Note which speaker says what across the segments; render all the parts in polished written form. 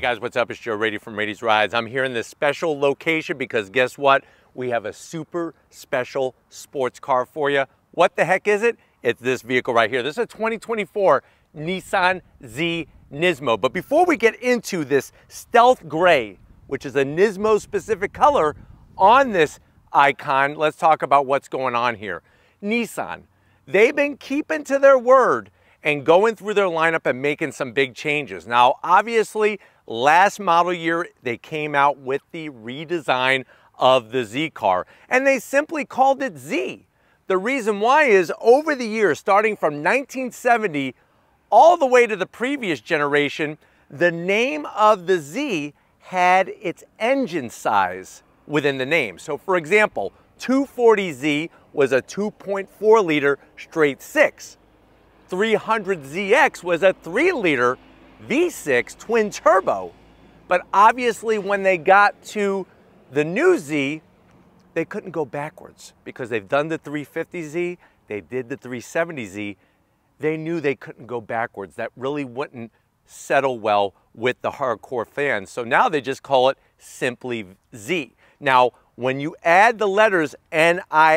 Speaker 1: guys, what's up? It's Joe Rady from Rady's Rides. I'm here in this special location because guess what? We have a super special sports car for you. What the heck is it? It's this vehicle right here. This is a 2024 Nissan Z NISMO. But before we get into this stealth gray, which is a Nismo specific color on this icon, let's talk about what's going on here. Nissan, they've been keeping to their word and going through their lineup and making some big changes. Now, obviously, last model year, they came out with the redesign of the Z car, and they simply called it Z. The reason why is over the years, starting from 1970 all the way to the previous generation, the name of the Z had its engine size within the name. So for example, 240Z was a 2.4 liter straight six. 300ZX was a 3-liter V6 twin turbo. But obviously when they got to the new Z, they couldn't go backwards because they've done the 350Z, they did the 370Z. They knew they couldn't go backwards. That really wouldn't settle well with the hardcore fans. So now they just call it simply Z. Now, when you add the letters N-I-S-M-O,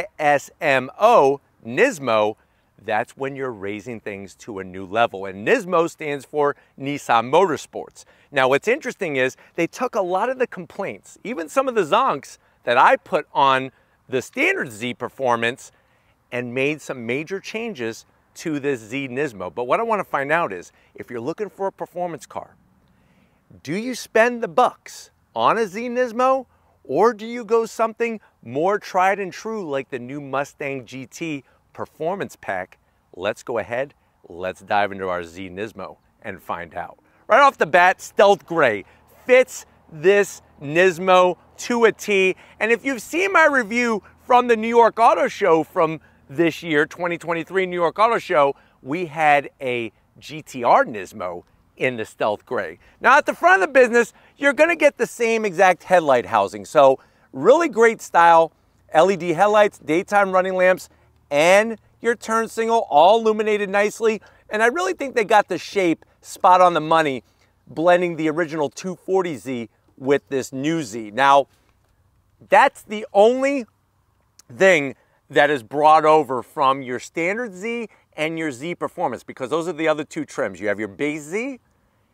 Speaker 1: Nismo, that's when you're raising things to a new level. And Nismo stands for Nissan Motorsports. Now, what's interesting is they took a lot of the complaints, even some of the zonks that I put on the standard Z performance, and made some major changes to this Z NISMO. But what I want to find out is, if you're looking for a performance car, do you spend the bucks on a Z NISMO, or do you go something more tried and true like the new Mustang GT Performance Pack? Let's go ahead, let's dive into our Z NISMO and find out. Right off the bat, stealth gray fits this NISMO to a T. And if you've seen my review from the New York Auto Show from this year, 2023 New York Auto Show, we had a GTR NISMO in the stealth gray. Now at the front of the business, you're gonna get the same exact headlight housing. So really great style, LED headlights, daytime running lamps, and your turn signal all illuminated nicely. And I really think they got the shape spot on the money, blending the original 240Z with this new Z. Now, that's the only thing that is brought over from your standard Z and your Z Performance, because those are the other two trims. You have your base Z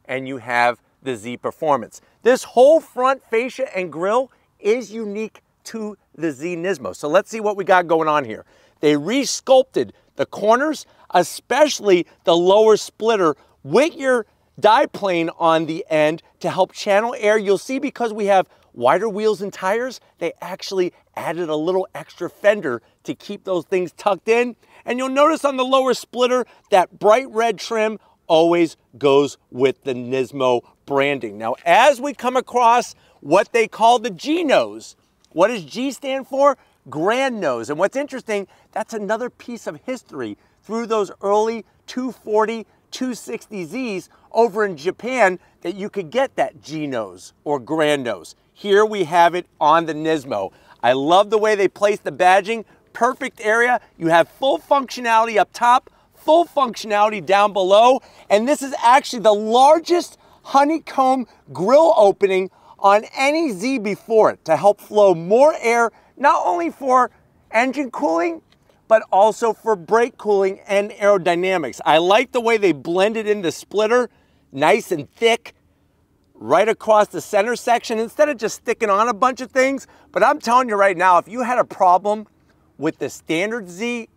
Speaker 1: and you have the Z Performance. This whole front fascia and grille is unique to the Z NISMO. So let's see what we got going on here. They re-sculpted the corners, especially the lower splitter, with your diplane on the end to help channel air. You'll see because we have wider wheels and tires, they actually added a little extra fender to keep those things tucked in. And you'll notice on the lower splitter, that bright red trim always goes with the NISMO branding. Now, as we come across what they call the G nose, what does G stand for? Grand nose. And what's interesting, that's another piece of history through those early 240, 260Zs over in Japan, that you could get that G nose or grand nose. Here we have it on the NISMO. I love the way they placed the badging. Perfect area. You have full functionality up top, full functionality down below. And this is actually the largest honeycomb grille opening on any Z before it to help flow more air, not only for engine cooling, but also for brake cooling and aerodynamics. I like the way they blended in the splitter, nice and thick, right across the center section, instead of just sticking on a bunch of things. But I'm telling you right now, if you had a problem with the standard Z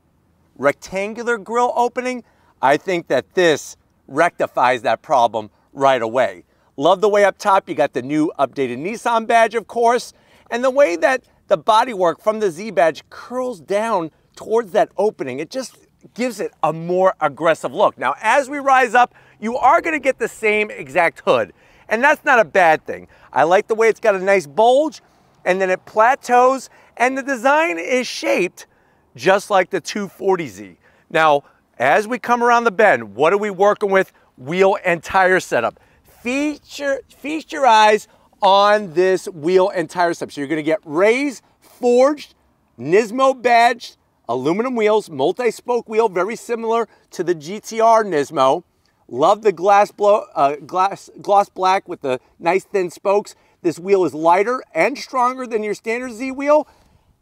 Speaker 1: rectangular grille opening, I think that this rectifies that problem right away. Love the way up top, you got the new updated Nissan badge, of course, and the way that the bodywork from the Z badge curls down towards that opening. It just gives it a more aggressive look. Now, as we rise up, you are gonna get the same exact hood, and that's not a bad thing. I like the way it's got a nice bulge, and then it plateaus, and the design is shaped just like the 240Z. Now, as we come around the bend, what are we working with? Wheel and tire setup. Feast your eyes on this wheel and tire setup. So you're gonna get raised, forged, NISMO badged, aluminum wheels, multi-spoke wheel, very similar to the GTR NISMO. Love the gloss black with the nice thin spokes. This wheel is lighter and stronger than your standard Z wheel.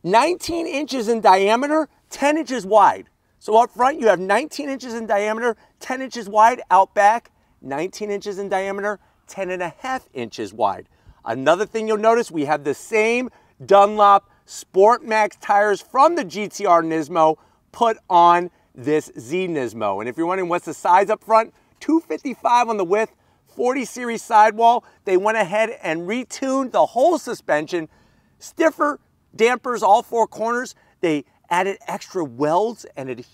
Speaker 1: 19 inches in diameter, 10 inches wide. So up front, you have 19 inches in diameter, 10 inches wide. Out back, 19 inches in diameter, 10.5 inches wide. Another thing you'll notice, we have the same Dunlop Sport Max tires from the GTR Nismo put on this Z Nismo. And if you're wondering what's the size up front, 255 on the width, 40 series sidewall. They went ahead and retuned the whole suspension, stiffer dampers all four corners. They added extra welds and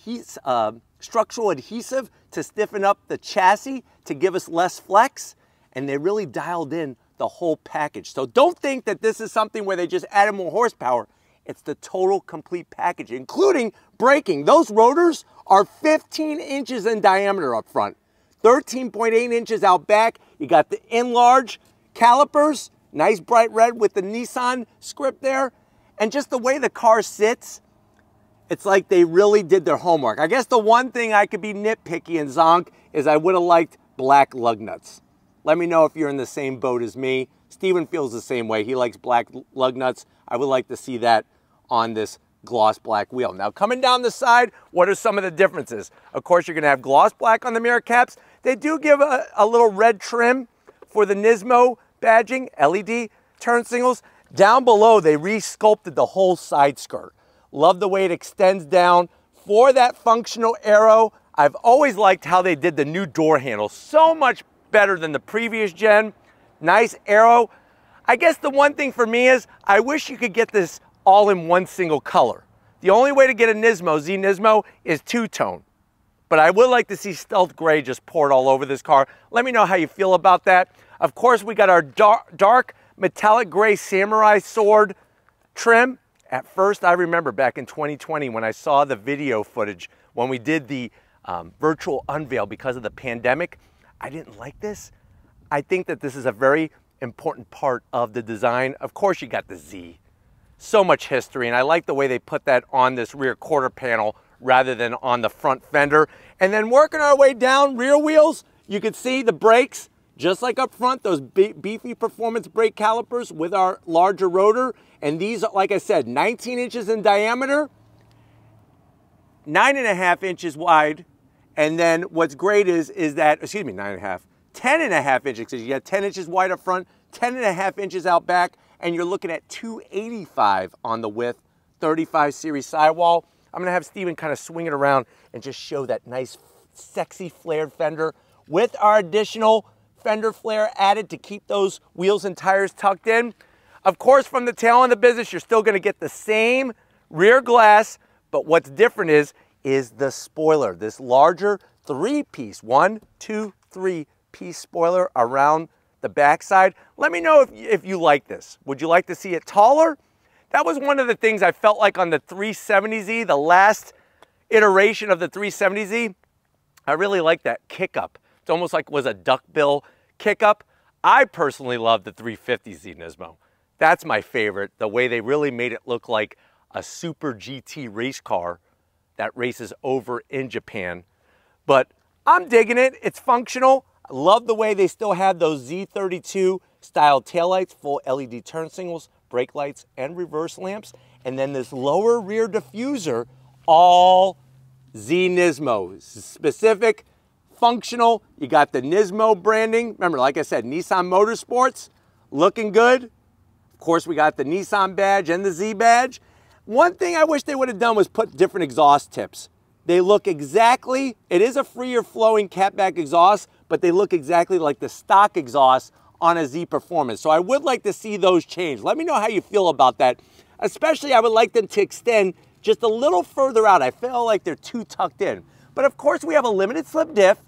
Speaker 1: structural adhesive to stiffen up the chassis to give us less flex, and they really dialed in the whole package. So don't think that this is something where they just added more horsepower. It's the total complete package, including braking. Those rotors are 15 inches in diameter up front, 13.8 inches out back. You got the enlarged calipers, nice bright red with the Nissan script there. And just the way the car sits, it's like they really did their homework. I guess the one thing I could be nitpicky and zonk is I would have liked black lug nuts. Let me know if you're in the same boat as me. Steven feels the same way. He likes black lug nuts. I would like to see that on this gloss black wheel. Now coming down the side, what are some of the differences? Of course, you're gonna have gloss black on the mirror caps. They do give a little red trim for the Nismo badging, LED turn signals. Down below, they re-sculpted the whole side skirt. Love the way it extends down for that functional aero. I've always liked how they did the new door handle. So much better than the previous gen. Nice aero. I guess the one thing for me is I wish you could get this all in one single color. The only way to get a Nismo, Z Nismo, is two-tone. But I would like to see stealth gray just poured all over this car. Let me know how you feel about that. Of course, we got our dark metallic gray samurai sword trim. At first, I remember back in 2020 when I saw the video footage, when we did the virtual unveil because of the pandemic, I didn't like this. I think that this is a very important part of the design. Of course, you got the Z. So much history, and I like the way they put that on this rear quarter panel rather than on the front fender. And then working our way down rear wheels, you can see the brakes, just like up front, those beefy performance brake calipers with our larger rotor. And these, like I said, 19 inches in diameter, 9.5 inches wide. And then what's great is that, excuse me, 9.5, 10.5 inches, because you got 10 inches wide up front, 10.5 inches out back, and you're looking at 285 on the width, 35 series sidewall. I'm gonna have Steven kind of swing it around and just show that nice, sexy flared fender with our additional fender flare added to keep those wheels and tires tucked in. Of course, from the tail end of the business, you're still gonna get the same rear glass, but what's different is the spoiler. This larger three-piece, 1, 2, 3-piece spoiler around the backside. Let me know if you like this. Would you like to see it taller? That was one of the things I felt like on the 370Z, the last iteration of the 370Z. I really like that kick up. It's almost like it was a duckbill kick up. I personally love the 350Z Nismo. That's my favorite, the way they really made it look like a super GT race car that races over in Japan. But I'm digging it. It's functional. I love the way they still have those Z32 style taillights, full LED turn signals, brake lights, and reverse lamps. And then this lower rear diffuser, all Z Nismo. Specific, functional. You got the Nismo branding. Remember, like I said, Nissan Motorsports, looking good. Of course, we got the Nissan badge and the Z badge. One thing I wish they would have done was put different exhaust tips. They look exactly, it is a freer flowing catback exhaust, but they look exactly like the stock exhaust on a Z Performance. So I would like to see those change. Let me know how you feel about that. Especially, I would like them to extend just a little further out. I feel like they're too tucked in. But of course, we have a limited slip diff.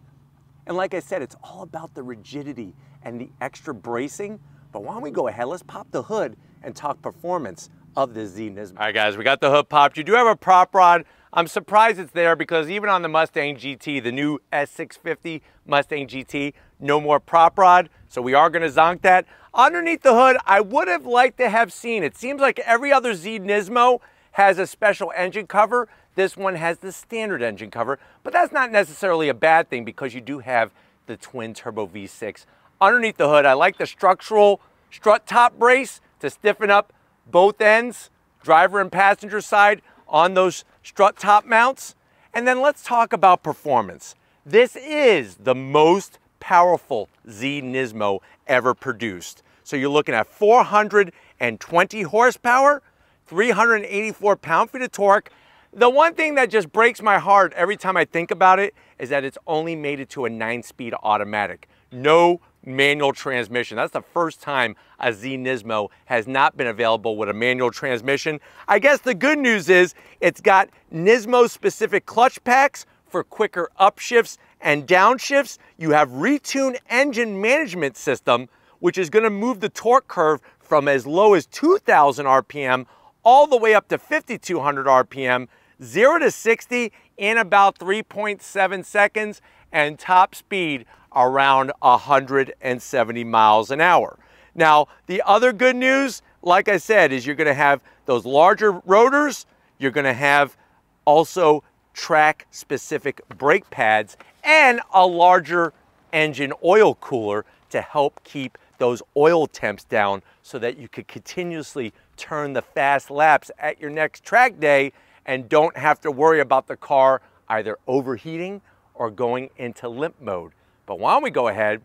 Speaker 1: And like I said, it's all about the rigidity and the extra bracing. But why don't we go ahead, let's pop the hood and talk performance of the Z Nismo. All right, guys, we got the hood popped. You do have a prop rod. I'm surprised it's there because even on the Mustang GT, the new S650 Mustang GT, no more prop rod. So we are going to zonk that. Underneath the hood, I would have liked to have seen, it seems like every other Z Nismo has a special engine cover. This one has the standard engine cover, but that's not necessarily a bad thing because you do have the twin turbo V6 underneath the hood. I like the structural strut top brace to stiffen up both ends, driver and passenger side, on those strut top mounts. And then let's talk about performance. This is the most powerful Z NISMO ever produced. So you're looking at 420 horsepower, 384 pound-feet of torque. The one thing that just breaks my heart every time I think about it is that it's only made it to a 9-speed automatic. No manual transmission. That's the first time a Z NISMO has not been available with a manual transmission. I guess the good news is it's got NISMO-specific clutch packs for quicker upshifts and downshifts. You have Retune engine management system, which is going to move the torque curve from as low as 2,000 RPM all the way up to 5,200 RPM, 0 to 60 in about 3.7 seconds, and top speed around 170 miles an hour. Now, the other good news, like I said, is you're going to have those larger rotors. You're going to have also track-specific brake pads and a larger engine oil cooler to help keep those oil temps down so that you could continuously turn the fast laps at your next track day and don't have to worry about the car either overheating or going into limp mode. But why don't we go ahead,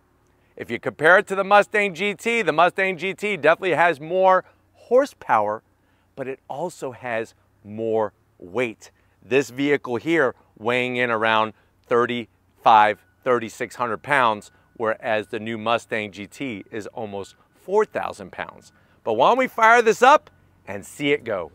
Speaker 1: if you compare it to the Mustang GT definitely has more horsepower, but it also has more weight. This vehicle here weighing in around 3,600 pounds, whereas the new Mustang GT is almost 4,000 pounds. But why don't we fire this up and see it go?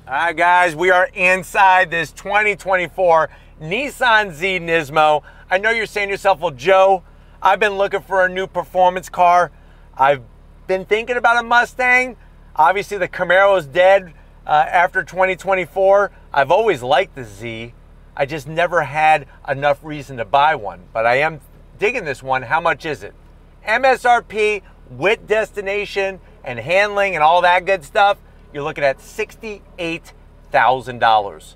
Speaker 1: All right, guys, we are inside this 2024 Nissan Z NISMO. I know you're saying to yourself, well, Joe, I've been looking for a new performance car. I've been thinking about a Mustang. Obviously, the Camaro is dead after 2024. I've always liked the Z. I just never had enough reason to buy one, but I am digging this one. How much is it? MSRP with destination and handling and all that good stuff, you're looking at $68,000.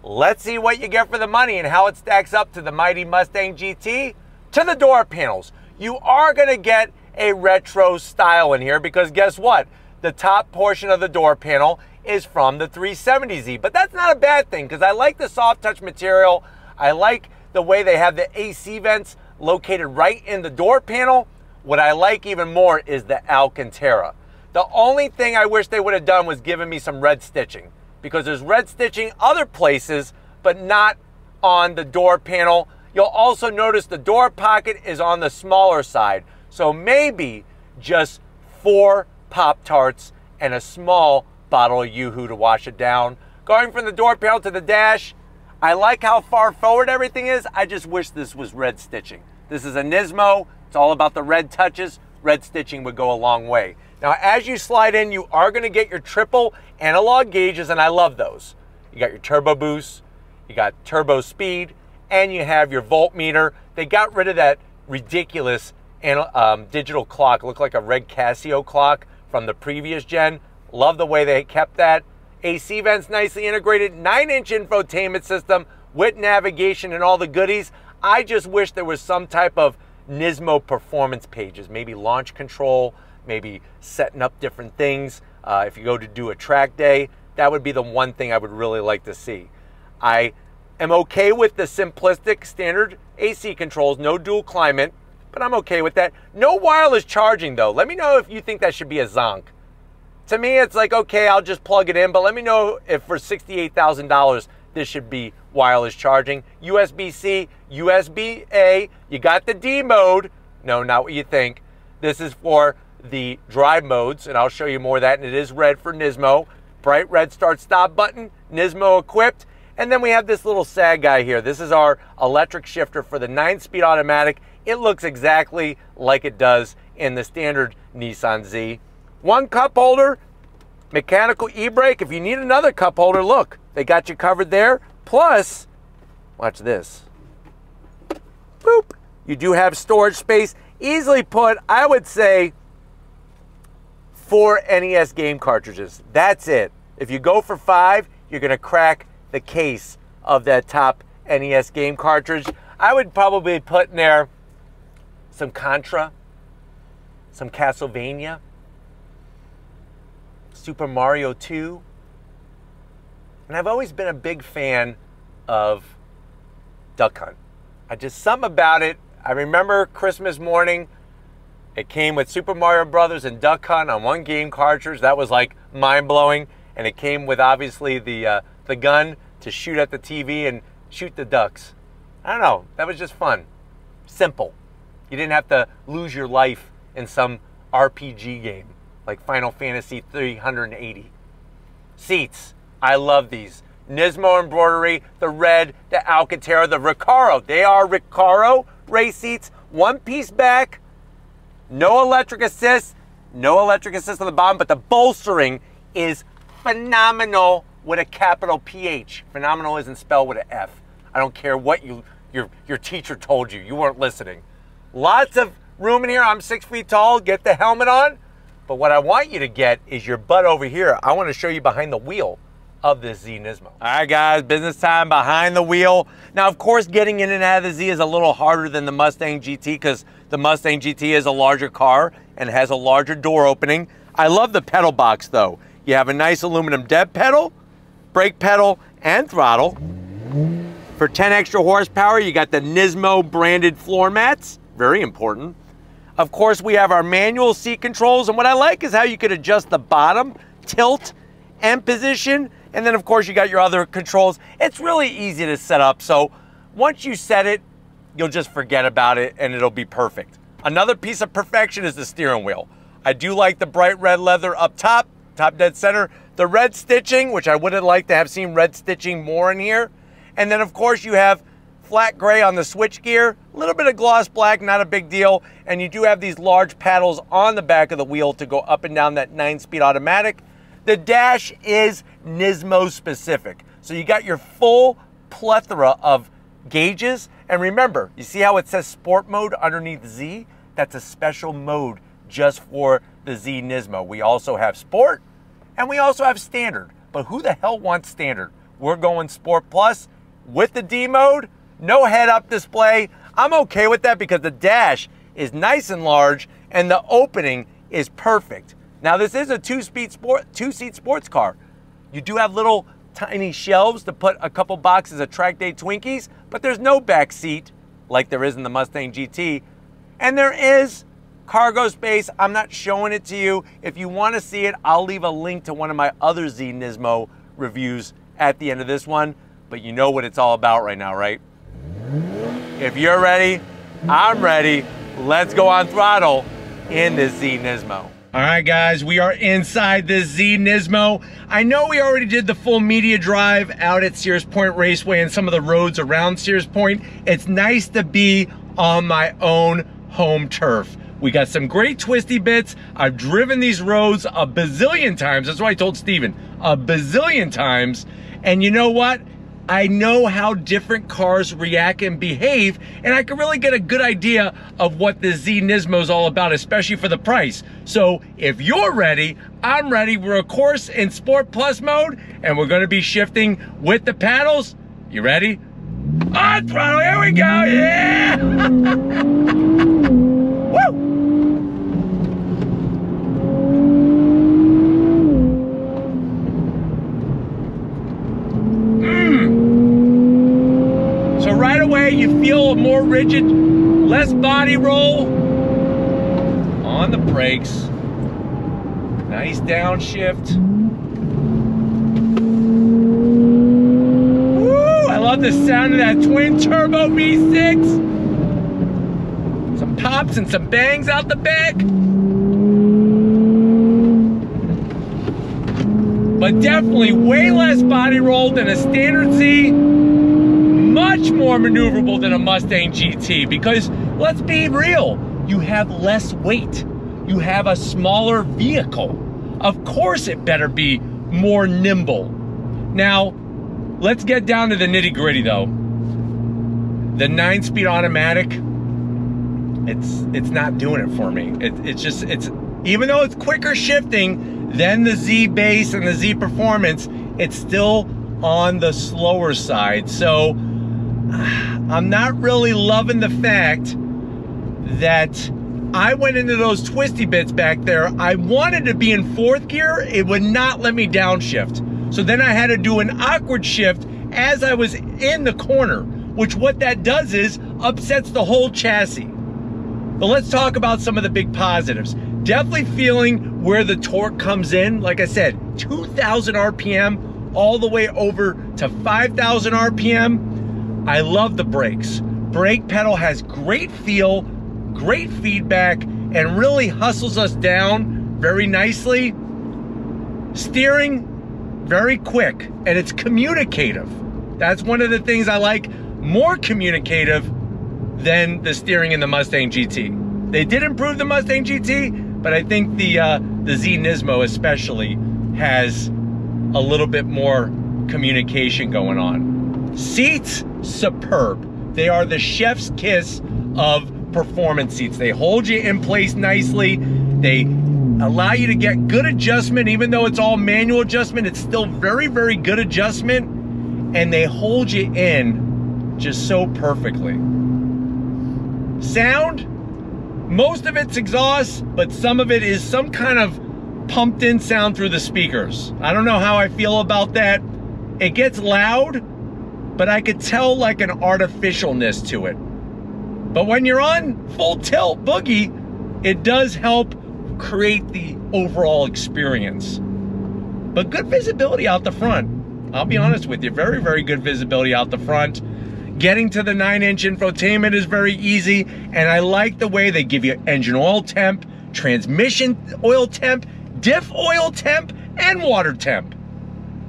Speaker 1: Let's see what you get for the money and how it stacks up to the mighty Mustang GT. To the door panels, you are going to get a retro style in here because guess what? The top portion of the door panel is from the 370Z, but that's not a bad thing because I like the soft touch material. I like the way they have the AC vents located right in the door panel. What I like even more is the Alcantara. The only thing I wish they would have done was given me some red stitching because there's red stitching other places, but not on the door panel. You'll also notice the door pocket is on the smaller side. So maybe just 4 Pop-Tarts and a small bottle of Yoo-Hoo to wash it down. Going from the door panel to the dash, I like how far forward everything is. I just wish this was red stitching. This is a Nismo. It's all about the red touches. Red stitching would go a long way. Now, as you slide in, you are going to get your triple analog gauges, and I love those. You got your turbo boost, you got turbo speed, and you have your voltmeter. They got rid of that ridiculous digital clock. It looked like a red Casio clock from the previous gen. Love the way they kept that. AC vents nicely integrated, 9-inch infotainment system with navigation and all the goodies. I just wish there was some type of Nismo performance pages, maybe launch control, maybe setting up different things. If you go to do a track day, that would be the one thing I would really like to see. I am okay with the simplistic standard AC controls, no dual climate, but I'm okay with that. No wireless charging though. Let me know if you think that should be a zonk. To me, it's like, okay, I'll just plug it in, but let me know if for $68,000, this should be wireless charging. USB-C, USB-A, you got the D mode. No, not what you think. This is for the drive modes, and I'll show you more of that, and it is red for Nismo. Bright red start-stop button, Nismo equipped. And then we have this little sad guy here. This is our electric shifter for the 9-speed automatic. It looks exactly like it does in the standard Nissan Z. One cup holder, Mechanical e-brake. If you need another cup holder, look, they got you covered there. Plus, watch this. Boop. You do have storage space. Easily put, I would say, 4 NES game cartridges. That's it. If you go for 5, you're going to crack the case of that top NES game cartridge. I would probably put in there some Contra, some Castlevania, Super Mario 2. And I've always been a big fan of Duck Hunt. Something about it. I remember Christmas morning, it came with Super Mario Brothers and Duck Hunt on one game cartridge. That was like mind-blowing. And it came with obviously the gun to shoot at the TV and shoot the ducks. I don't know, that was just fun. Simple. You didn't have to lose your life in some RPG game like Final Fantasy 380. Seats, I love these. Nismo embroidery, the red, the Alcantara, the Recaro. They are Recaro race seats, one-piece back, no electric assist on the bottom, but the bolstering is phenomenal with a capital PH. Phenomenal isn't spelled with an F. I don't care what your teacher told you. You weren't listening. Lots of room in here. I'm 6 feet tall. Get the helmet on. But what I want you to get is your butt over here. I want to show you behind the wheel of this Z Nismo. All right, guys, business time behind the wheel. Now, of course, getting in and out of the Z is a little harder than the Mustang GT because the Mustang GT is a larger car and has a larger door opening. I love the pedal box, though. You have a nice aluminum dead pedal, brake pedal, and throttle. For 10 extra horsepower, you got the Nismo branded floor mats. Very important. Of course, we have our manual seat controls, and what I like is how you could adjust the bottom, tilt, and position. And then, of course, you got your other controls. It's really easy to set up, so once you set it, you'll just forget about it, and it'll be perfect. Another piece of perfection is the steering wheel. I do like the bright red leather up top dead center. The red stitching, which I would have liked to have seen red stitching more in here. And then, of course, you have flat gray on the switch gear, a little bit of gloss black, not a big deal. And you do have these large paddles on the back of the wheel to go up and down that 9-speed automatic. The dash is Nismo specific. So you got your full plethora of gauges. And remember, you see how it says sport mode underneath Z? That's a special mode just for the Z Nismo. We also have sport and we also have standard. But who the hell wants standard? We're going sport plus with the D mode, no head-up display. I'm okay with that because the dash is nice and large and the opening is perfect. Now, this is a two-seat sports car. You do have little tiny shelves to put a couple boxes of track day Twinkies, but there's no back seat like there is in the Mustang GT. And there is cargo space. I'm not showing it to you. If you want to see it, I'll leave a link to one of my other Z Nismo reviews at the end of this one. But you know what it's all about right now, right? If you're ready, I'm ready. Let's go on throttle in this Z Nismo. All right, guys, we are inside this Z Nismo. I know we already did the full media drive out at Sears Point Raceway and some of the roads around Sears Point. It's nice to be on my own home turf. We got some great twisty bits. I've driven these roads a bazillion times. That's what I told Steven, a bazillion times. And you know what? I know how different cars react and behave, and I can really get a good idea of what the Z Nismo is all about, especially for the price. So if you're ready, I'm ready. We're of course in Sport Plus mode, and we're gonna be shifting with the paddles. You ready? On throttle, here we go, yeah! Woo! So right away, you feel a more rigid, less body roll on the brakes. Nice downshift. Woo! I love the sound of that twin turbo V6. Some pops and some bangs out the back. But definitely way less body roll than a standard Z. Much more maneuverable than a Mustang GT because, let's be real, you have less weight. You have a smaller vehicle. Of course it better be more nimble. Now, let's get down to the nitty-gritty though. The 9-speed automatic, it's not doing it for me. It's even though it's quicker shifting than the Z Base and the Z Performance, it's still on the slower side. So I'm not really loving the fact that I went into those twisty bits back there. I wanted to be in 4th gear. It would not let me downshift. So then I had to do an awkward shift as I was in the corner, which what that does is upsets the whole chassis. But let's talk about some of the big positives. Definitely feeling where the torque comes in. Like I said, 2,000 RPM all the way over to 5,000 RPM. I love the brakes. Brake pedal has great feel, great feedback, and really hustles us down very nicely. Steering, very quick, and it's communicative. That's one of the things I like, more communicative than the steering in the Mustang GT. They did improve the Mustang GT, but I think the Z Nismo especially has a little bit more communication going on. Seats, superb. They are the chef's kiss of performance seats. They hold you in place nicely. They allow you to get good adjustment. Even though it's all manual adjustment, it's still very, very good adjustment. And they hold you in just so perfectly. Sound, most of it's exhaust, but some of it is some kind of pumped in sound through the speakers. I don't know how I feel about that. It gets loud, but I could tell like an artificialness to it. But when you're on full tilt boogie, it does help create the overall experience. But good visibility out the front. I'll be honest with you, very, very good visibility out the front. Getting to the 9-inch infotainment is very easy, and I like the way they give you engine oil temp, transmission oil temp, diff oil temp, and water temp.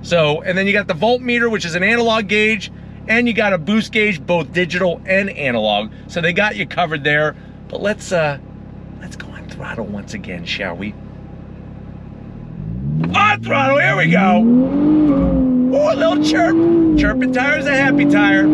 Speaker 1: So, and then you got the voltmeter, which is an analog gauge, and you got a boost gauge, both digital and analog. So they got you covered there. But let's go on throttle once again, shall we? On throttle, here we go. Ooh, a little chirp. Chirping tire's a happy tire.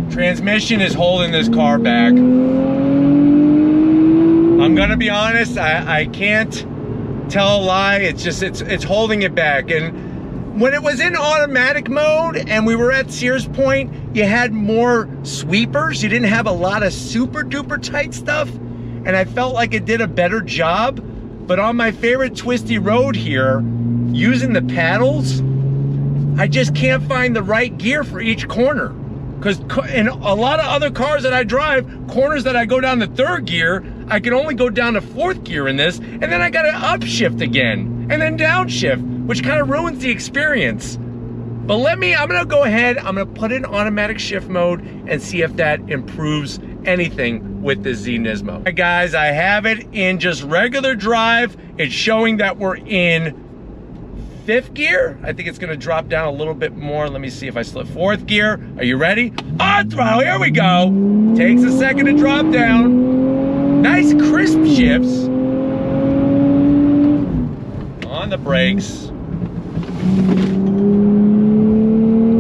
Speaker 1: Transmission is holding this car back. I'm gonna be honest, I can't tell a lie. It's holding it back. And when it was in automatic mode and we were at Sears Point, you had more sweepers. You didn't have a lot of super duper tight stuff. And I felt like it did a better job. But on my favorite twisty road here, using the paddles, I just can't find the right gear for each corner. Because in a lot of other cars that I drive, corners that I go down to 3rd gear, I can only go down to 4th gear in this, and then I gotta upshift again, and then downshift, which kind of ruins the experience. But I'm gonna go ahead, I'm gonna put it in automatic shift mode and see if that improves anything with the Z Nismo. All right, guys, I have it in just regular drive. It's showing that we're in 5th gear. I think it's gonna drop down a little bit more. Let me see if I slip 4th gear. Are you ready? On throttle, here we go. Takes a second to drop down. Nice crisp shifts. On the brakes.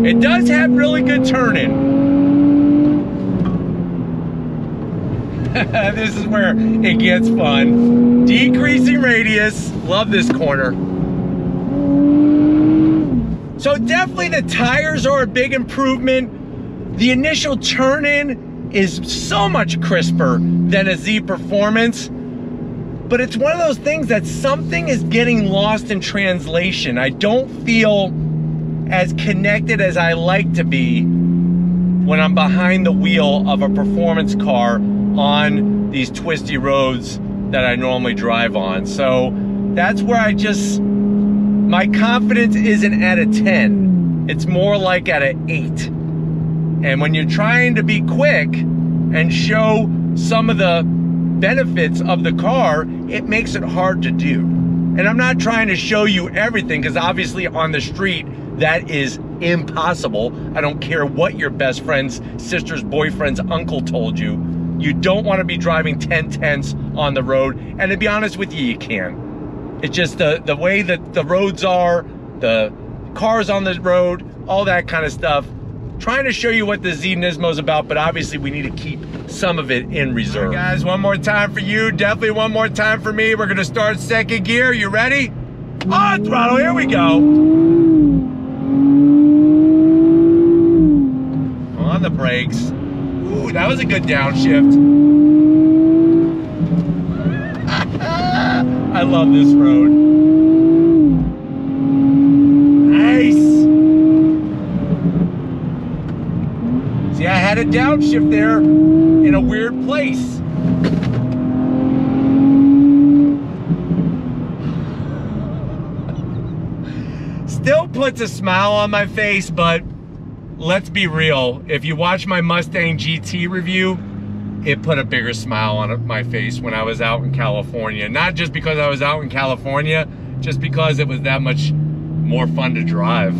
Speaker 1: It does have really good turning. This is where it gets fun. Decreasing radius. Love this corner. So definitely the tires are a big improvement. The initial turn-in is so much crisper than a Z Performance. But it's one of those things that something is getting lost in translation. I don't feel as connected as I like to be when I'm behind the wheel of a performance car on these twisty roads that I normally drive on. So that's where my confidence isn't at a 10. It's more like at an 8. And when you're trying to be quick and show some of the benefits of the car, it makes it hard to do. And I'm not trying to show you everything, because obviously on the street, that is impossible. I don't care what your best friend's sister's boyfriend's uncle told you. You don't want to be driving 10/10ths on the road. And to be honest with you, you can. It's just the way that the roads are, the cars on the road, all that kind of stuff. Trying to show you what the Z NISMO is about, but obviously we need to keep some of it in reserve. All right, guys, one more time for you, definitely one more time for me. We're gonna start second gear. You ready? On throttle, here we go. On the brakes. Ooh, that was a good downshift. I love this road. Nice. See, I had a downshift there in a weird place. Still puts a smile on my face, but let's be real. If you watch my Mustang GT review, it put a bigger smile on my face when I was out in California. Not just because I was out in California, just because it was that much more fun to drive.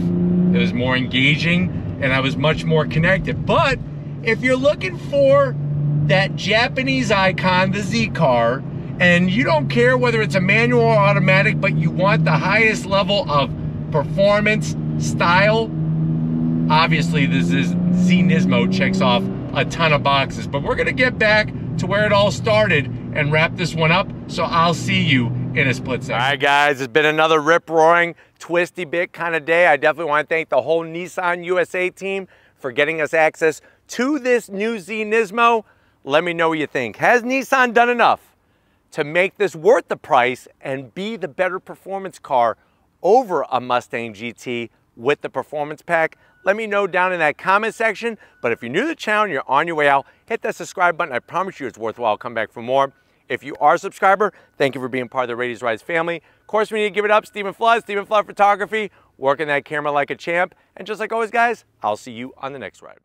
Speaker 1: It was more engaging, and I was much more connected. But if you're looking for that Japanese icon, the Z car, and you don't care whether it's a manual or automatic, but you want the highest level of performance, style, obviously this is Z NISMO checks off a ton of boxes. But we're gonna get back to where it all started and wrap this one up, so I'll see you in a split second. All right, guys, it's been another rip-roaring, twisty bit kind of day. I definitely want to thank the whole Nissan USA team for getting us access to this new Z NISMO. Let me know what you think. Has Nissan done enough to make this worth the price and be the better performance car over a Mustang GT with the performance pack? Let me know down in that comment section. But if you're new to the channel and you're on your way out, hit that subscribe button. I promise you it's worthwhile. Come back for more. If you are a subscriber, thank you for being part of the Radius Rise family. Of course, we need to give it up. Stephen Flood Photography, working that camera like a champ. And just like always, guys, I'll see you on the next ride.